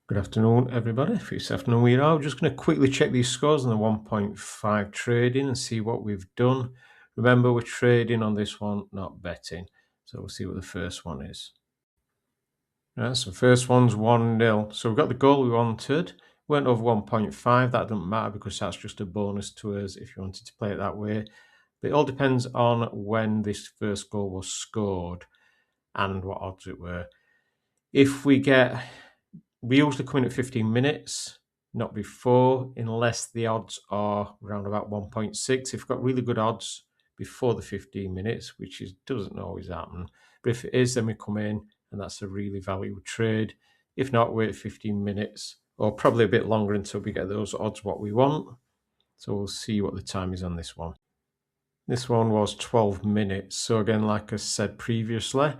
Good afternoon, everybody. For this afternoon, we are just going to quickly check these scores on the 1.5 trading and see what we've done. Remember, we're trading on this one, not betting. So we'll see what the first one is. Right, so first one's 1-0. So we've got the goal we wanted. Went over 1.5. That doesn't matter because that's just a bonus to us if you wanted to play it that way. But it all depends on when this first goal was scored and what odds it were. If we usually come in at 15 minutes, not before, unless the odds are around about 1.6. If you've got really good odds before the 15 minutes, which doesn't always happen, but if it is, then we come in and that's a really valuable trade. If not, wait 15 minutes or probably a bit longer until we get those odds what we want. So we'll see what the time is on this one. This one was 12 minutes. So again, like I said previously,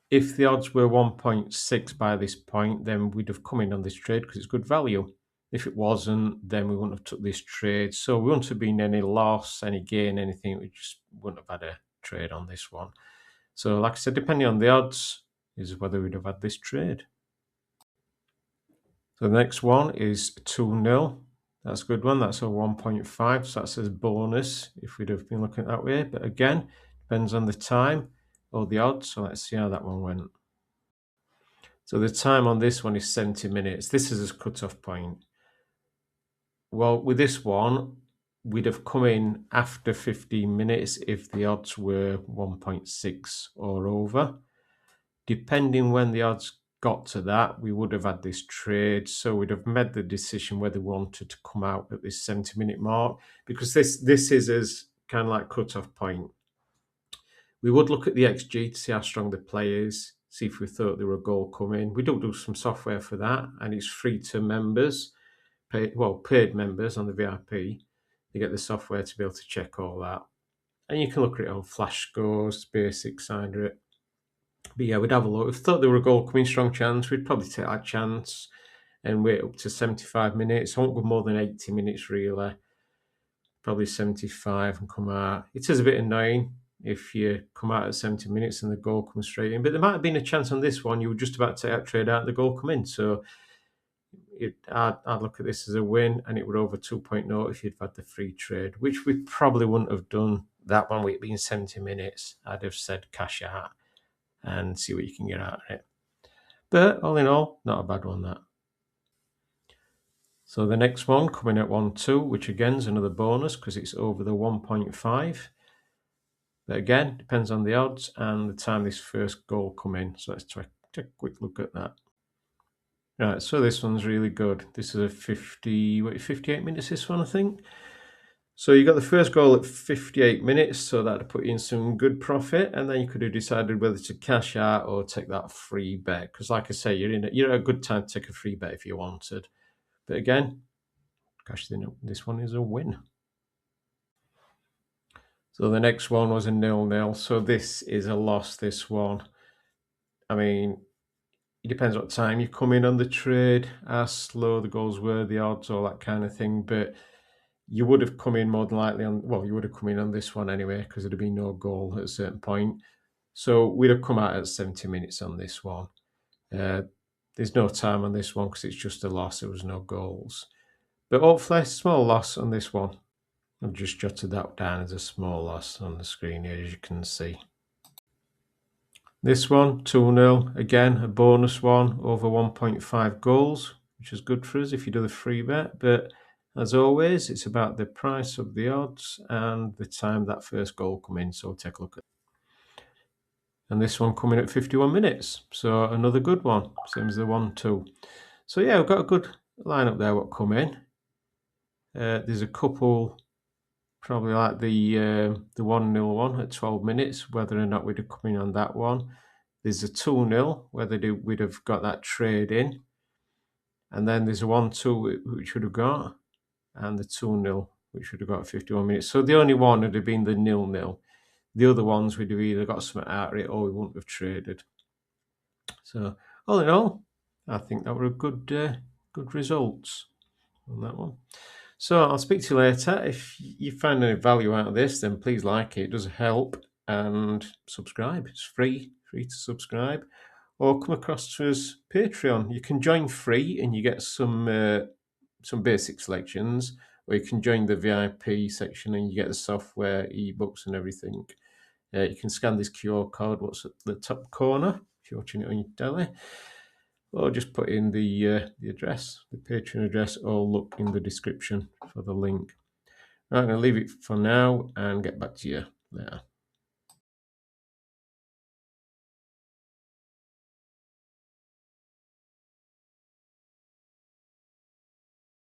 if the odds were 1.6 by this point, then we'd have come in on this trade because it's good value. If it wasn't, then we wouldn't have took this trade. So we wouldn't have been any loss, any gain, anything. We just wouldn't have had a trade on this one. So like I said, depending on the odds is whether we'd have had this trade. So the next one is 2-0. That's a good one. That's a 1.5. So that says bonus if we'd have been looking that way. But again, depends on the time or the odds. So let's see how that one went. So the time on this one is 70 minutes. This is a cutoff point. Well, with this one, we'd have come in after 15 minutes if the odds were 1.6 or over. Depending when the odds got to that, we would have had this trade. So we'd have made the decision whether we wanted to come out at this 70-minute mark, because this is as kind of like cutoff point. We would look at the XG to see how strong the play is, see if we thought there were a goal coming. We do some software for that, and it's free to members, paid members on the VIP. You get the software to be able to check all that. And you can look at it on flash scores, basics under it. But yeah, we'd have a look. If we thought there were a goal coming, strong chance, we'd probably take that chance and wait up to 75 minutes. I won't go more than 80 minutes, really. Probably 75 and come out. It is a bit annoying if you come out at 70 minutes and the goal comes straight in. But there might have been a chance on this one. You were just about to take that trade out and the goal come in. So I'd look at this as a win, and it would over 2.0 if you'd had the free trade, which we probably wouldn't have done that one with it being 70 minutes. I'd have said cash out and see what you can get out of it. But all in all, not a bad one, that. So the next one coming at 1-2, which again is another bonus because it's over the 1.5. But again, depends on the odds and the time this first goal come in. So let's take a quick look at that. Right, so this one's really good. This is a 58 minutes, this one, I think. So you got the first goal at 58 minutes, so that'd put you in some good profit, and then you could have decided whether to cash out or take that free bet. Because like I say, you're at a good time to take a free bet if you wanted. But again, cashing in this one is a win. So the next one was a 0-0. So this is a loss, this one. I mean, it depends what time you come in on the trade, how slow the goals were, the odds, all that kind of thing. But you would have come in more than likely you would have come in on this one anyway, because there'd have been no goal at a certain point. So we'd have come out at 70 minutes on this one. There's no time on this one because it's just a loss. There was no goals. But hopefully, small loss on this one. I've just jotted that down as a small loss on the screen here, as you can see. This one, 2-0. Again, a bonus one, over 1.5 goals, which is good for us if you do the free bet. But as always, it's about the price of the odds and the time that first goal come in. So take a look at it. And this one coming at 51 minutes. So another good one, same as the 1-2. So yeah, we've got a good lineup there what come in. There's a couple, probably like the 1-0 one at 12 minutes, whether or not we'd have come in on that one. There's a 2-0, whether we'd have got that trade in. And then there's a 1-2, which would have got, and the 2-0, which would have got 51 minutes. So the only one would have been the 0-0. The other ones would have either got something out of it or we wouldn't have traded. So all in all, I think that were a good results on that one. So I'll speak to you later. If you find any value out of this, then please like it. It does help, and subscribe. It's free to subscribe. or come across to us Patreon. You can join free and you get some basic selections, or you can join the VIP section and you get the software, ebooks, and everything. You can scan this QR code, what's at the top corner, if you're watching it on your telly, or just put in the address, the Patreon address, or look in the description for the link. I'm going to leave it for now and get back to you later.